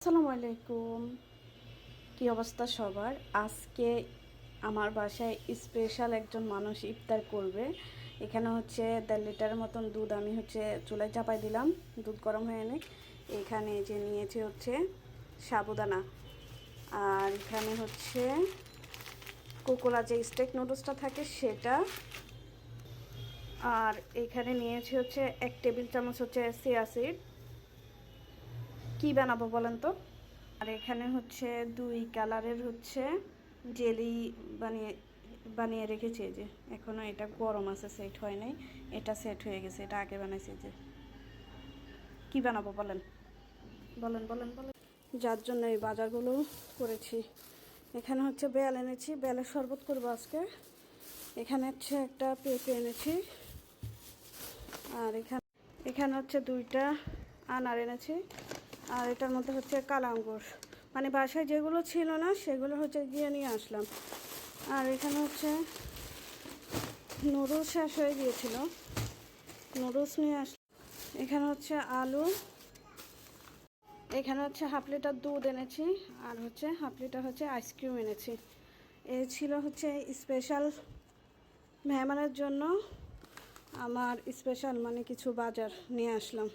আসসালামু আলাইকুম। কি অবস্থা সবার? আজকে আমার বাসায় স্পেশাল একজন মানুষ ইফতার করবে। এখানে হচ্ছে 1.5 লিটারের মতন দুধ আমি চুলায় চাপাই দিলাম, দুধ গরম হয়ে এনে এখানে যে নিয়েছি হচ্ছে সাবুদানা, আর এখানে হচ্ছে কোকোলা যে স্টেক নুডলসটা থাকে সেটা, আর এখানে নিয়েছি হচ্ছে 1 টেবিল চামচ হচ্ছে চিয়া সিড। কী বানাবো বলেন তো? আর এখানে হচ্ছে 2 কালারের হচ্ছে জেলি বানিয়ে বানিয়ে রেখেছি। যে এখনও এটা গরম আছে, সেট হয় নাই। এটা সেট হয়ে গেছে, এটা আগে বানাইছি। যে কী বানাবো বলেন বলেন বলেন বলেন যার জন্য এই বাজারগুলো করেছি। এখানে হচ্ছে বেল এনেছি, বেলের শরবত করবো আজকে। এখানে হচ্ছে একটা পেঁপে এনেছি, আর এখানে হচ্ছে 2টা আনার এনেছি, আর এটার মধ্যে হচ্ছে কালা আঙ্গুর, মানে বাসায় যেগুলো ছিল না সেগুলো হচ্ছে গিয়ে নিয়ে আসলাম। আর এখানে হচ্ছে নুডলস শেষ হয়ে গিয়েছিল, নুডলস নিয়ে আসলাম। এখানে হচ্ছে আলু, এখানে হচ্ছে 1/2 লিটার দুধ এনেছি, আর হচ্ছে 1/2 লিটার হচ্ছে আইসক্রিম এনেছি। এই ছিল হচ্ছে স্পেশাল মেহমানের জন্য আমার স্পেশাল মানে কিছু বাজার নিয়ে আসলাম।